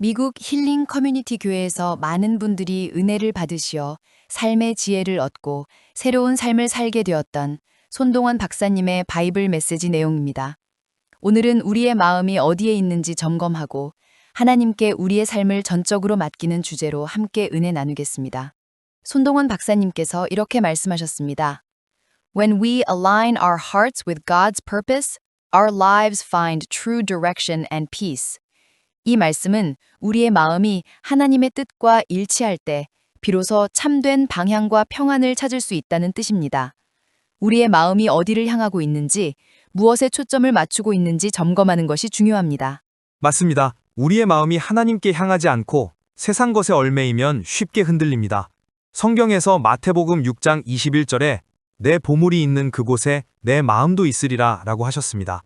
미국 힐링 커뮤니티 교회에서 많은 분들이 은혜를 받으시어 삶의 지혜를 얻고 새로운 삶을 살게 되었던 손동원 박사님의 바이블 메시지 내용입니다. 오늘은 우리의 마음이 어디에 있는지 점검하고 하나님께 우리의 삶을 전적으로 맡기는 주제로 함께 은혜 나누겠습니다. 손동원 박사님께서 이렇게 말씀하셨습니다. When we align our hearts with God's purpose, our lives find true direction and peace. 이 말씀은 우리의 마음이 하나님의 뜻과 일치할 때 비로소 참된 방향과 평안을 찾을 수 있다는 뜻입니다. 우리의 마음이 어디를 향하고 있는지, 무엇에 초점을 맞추고 있는지 점검하는 것이 중요합니다. 맞습니다. 우리의 마음이 하나님께 향하지 않고 세상 것에 얽매이면 쉽게 흔들립니다. 성경에서 마태복음 6장 21절에 내 보물이 있는 그곳에 내 마음도 있으리라 라고 하셨습니다.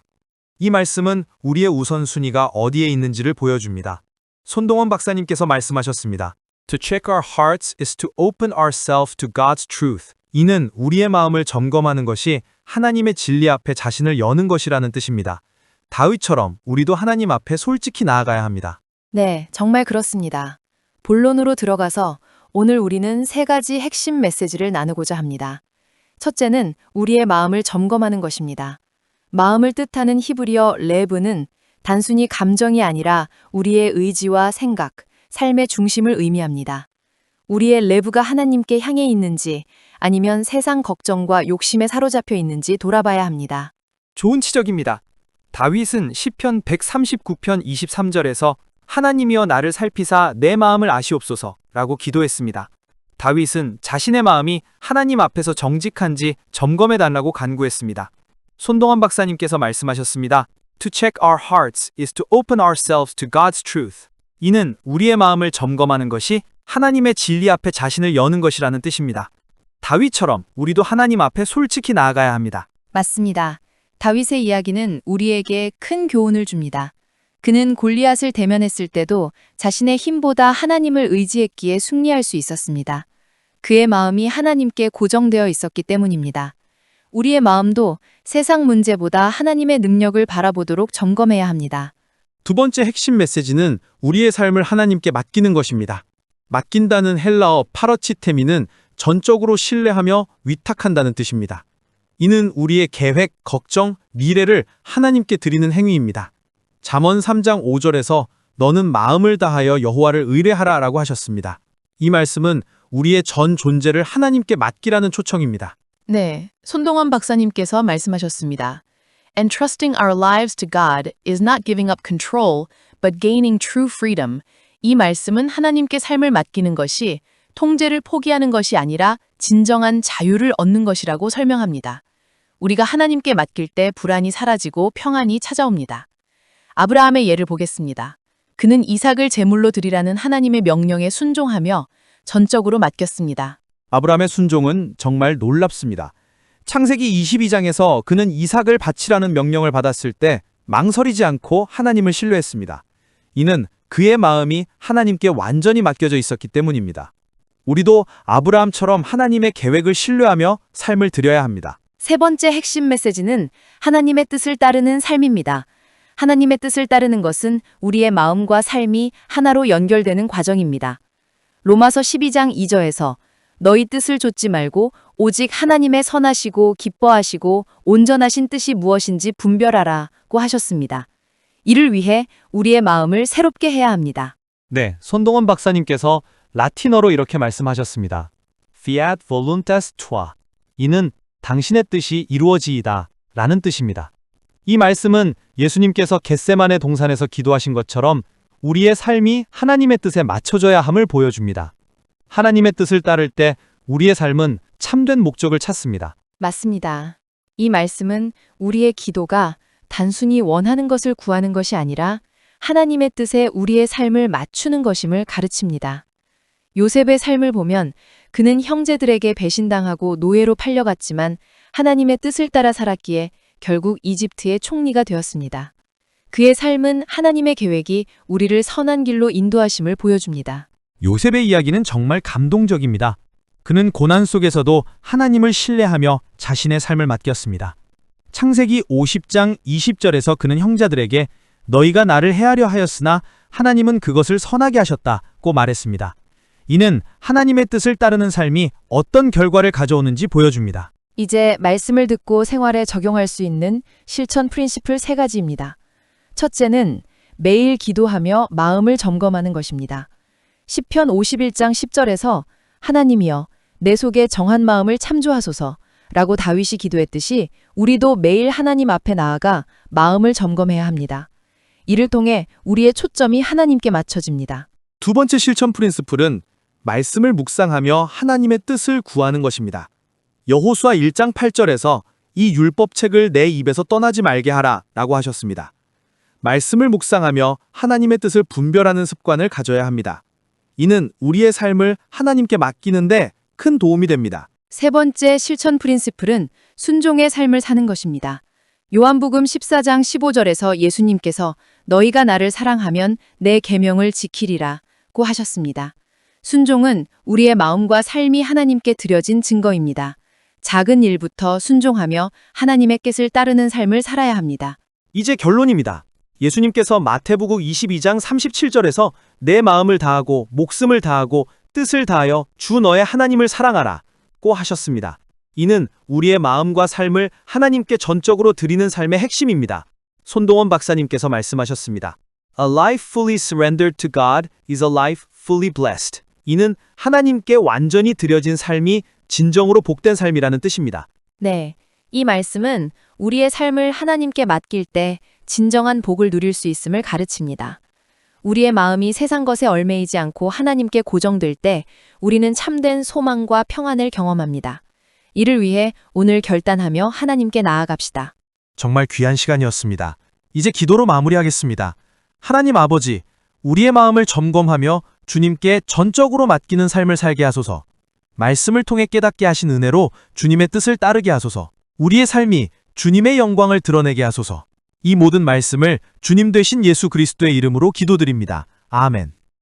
이 말씀은 우리의 우선순위가 어디에 있는지를 보여줍니다. 손동원 박사님께서 말씀하셨습니다. To check our hearts is to open ourselves to God's truth. 이는 우리의 마음을 점검하는 것이 하나님의 진리 앞에 자신을 여는 것이라는 뜻입니다. 다윗처럼 우리도 하나님 앞에 솔직히 나아가야 합니다. 네, 정말 그렇습니다. 본론으로 들어가서 오늘 우리는 세 가지 핵심 메시지를 나누고자 합니다. 첫째는 우리의 마음을 점검하는 것입니다. 마음을 뜻하는 히브리어 레브는 단순히 감정이 아니라 우리의 의지와 생각, 삶의 중심을 의미합니다. 우리의 레브가 하나님께 향해 있는지 아니면 세상 걱정과 욕심에 사로잡혀 있는지 돌아봐야 합니다. 좋은 지적입니다. 다윗은 시편 139편 23절에서 하나님이여 나를 살피사 내 마음을 아시옵소서 라고 기도했습니다. 다윗은 자신의 마음이 하나님 앞에서 정직한지 점검해달라고 간구했습니다. 손동원 박사님께서 말씀하셨습니다. To check our hearts is to open ourselves to God's truth. 이는 우리의 마음을 점검하는 것이 하나님의 진리 앞에 자신을 여는 것이라는 뜻입니다. 다윗처럼 우리도 하나님 앞에 솔직히 나아가야 합니다. 맞습니다. 다윗의 이야기는 우리에게 큰 교훈을 줍니다. 그는 골리앗을 대면했을 때도 자신의 힘보다 하나님을 의지했기에 승리할 수 있었습니다. 그의 마음이 하나님께 고정되어 있었기 때문입니다. 우리의 마음도 세상 문제보다 하나님의 능력을 바라보도록 점검해야 합니다. 두 번째 핵심 메시지는 우리의 삶을 하나님께 맡기는 것입니다. 맡긴다는 헬라어 파러치테미는 전적으로 신뢰하며 위탁한다는 뜻입니다. 이는 우리의 계획, 걱정, 미래를 하나님께 드리는 행위입니다. 잠언 3장 5절에서 너는 마음을 다하여 여호와를 의뢰하라 라고 하셨습니다. 이 말씀은 우리의 전 존재를 하나님께 맡기라는 초청입니다. 네, 손동원 박사님께서 말씀하셨습니다. Entrusting our lives to God is not giving up control, but gaining true freedom. 이 말씀은 하나님께 삶을 맡기는 것이 통제를 포기하는 것이 아니라 진정한 자유를 얻는 것이라고 설명합니다. 우리가 하나님께 맡길 때 불안이 사라지고 평안이 찾아옵니다. 아브라함의 예를 보겠습니다. 그는 이삭을 제물로 드리라는 하나님의 명령에 순종하며 전적으로 맡겼습니다. 아브라함의 순종은 정말 놀랍습니다. 창세기 22장에서 그는 이삭을 바치라는 명령을 받았을 때 망설이지 않고 하나님을 신뢰했습니다. 이는 그의 마음이 하나님께 완전히 맡겨져 있었기 때문입니다. 우리도 아브라함처럼 하나님의 계획을 신뢰하며 삶을 드려야 합니다. 세 번째 핵심 메시지는 하나님의 뜻을 따르는 삶입니다. 하나님의 뜻을 따르는 것은 우리의 마음과 삶이 하나로 연결되는 과정입니다. 로마서 12장 2절에서 너희 뜻을 좇지 말고 오직 하나님의 선하시고 기뻐하시고 온전하신 뜻이 무엇인지 분별하라고 하셨습니다. 이를 위해 우리의 마음을 새롭게 해야 합니다. 네, 손동원 박사님께서 라틴어로 이렇게 말씀하셨습니다. Fiat voluntas tua. 이는 당신의 뜻이 이루어지이다 라는 뜻입니다. 이 말씀은 예수님께서 겟세마네 동산에서 기도하신 것처럼 우리의 삶이 하나님의 뜻에 맞춰져야 함을 보여줍니다. 하나님의 뜻을 따를 때 우리의 삶은 참된 목적을 찾습니다. 맞습니다. 이 말씀은 우리의 기도가 단순히 원하는 것을 구하는 것이 아니라 하나님의 뜻에 우리의 삶을 맞추는 것임을 가르칩니다. 요셉의 삶을 보면 그는 형제들에게 배신당하고 노예로 팔려갔지만 하나님의 뜻을 따라 살았기에 결국 이집트의 총리가 되었습니다. 그의 삶은 하나님의 계획이 우리를 선한 길로 인도하심을 보여줍니다. 요셉의 이야기는 정말 감동적입니다. 그는 고난 속에서도 하나님을 신뢰하며 자신의 삶을 맡겼습니다. 창세기 50장 20절에서 그는 형제들에게 너희가 나를 해하려 하였으나 하나님은 그것을 선하게 하셨다고 말했습니다. 이는 하나님의 뜻을 따르는 삶이 어떤 결과를 가져오는지 보여줍니다. 이제 말씀을 듣고 생활에 적용할 수 있는 실천 프린시플 3가지입니다. 첫째는 매일 기도하며 마음을 점검하는 것입니다. 시편 51장 10절에서 하나님이여 내 속에 정한 마음을 참조하소서 라고 다윗이 기도했듯이 우리도 매일 하나님 앞에 나아가 마음을 점검해야 합니다. 이를 통해 우리의 초점이 하나님께 맞춰집니다. 두 번째 실천 프린시플은 말씀을 묵상하며 하나님의 뜻을 구하는 것입니다. 여호수아 1장 8절에서 이 율법책을 내 입에서 떠나지 말게 하라 라고 하셨습니다. 말씀을 묵상하며 하나님의 뜻을 분별하는 습관을 가져야 합니다. 이는 우리의 삶을 하나님께 맡기는데 큰 도움이 됩니다. 세 번째 실천 프린시플은 순종의 삶을 사는 것입니다. 요한복음 14장 15절에서 예수님께서 너희가 나를 사랑하면 내 계명을 지키리라고 하셨습니다. 순종은 우리의 마음과 삶이 하나님께 드려진 증거입니다. 작은 일부터 순종하며 하나님의 뜻을 따르는 삶을 살아야 합니다. 이제 결론입니다. 예수님께서 마태복음 22장 37절에서 내 마음을 다하고 목숨을 다하고 뜻을 다하여 주 너의 하나님을 사랑하라고 하셨습니다. 이는 우리의 마음과 삶을 하나님께 전적으로 드리는 삶의 핵심입니다. 손동원 박사님께서 말씀하셨습니다. A life fully surrendered to God is a life fully blessed. 이는 하나님께 완전히 드려진 삶이 진정으로 복된 삶이라는 뜻입니다. 네, 이 말씀은 우리의 삶을 하나님께 맡길 때 진정한 복을 누릴 수 있음을 가르칩니다. 우리의 마음이 세상 것에 얽매이지 않고 하나님께 고정될 때 우리는 참된 소망과 평안을 경험합니다. 이를 위해 오늘 결단하며 하나님께 나아갑시다. 정말 귀한 시간이었습니다. 이제 기도로 마무리하겠습니다. 하나님 아버지, 우리의 마음을 점검하며 주님께 전적으로 맡기는 삶을 살게 하소서. 말씀을 통해 깨닫게 하신 은혜로 주님의 뜻을 따르게 하소서. 우리의 삶이 주님의 영광을 드러내게 하소서. 이 모든 말씀을 주님 되신 예수 그리스도의 이름으로 기도드립니다. 아멘.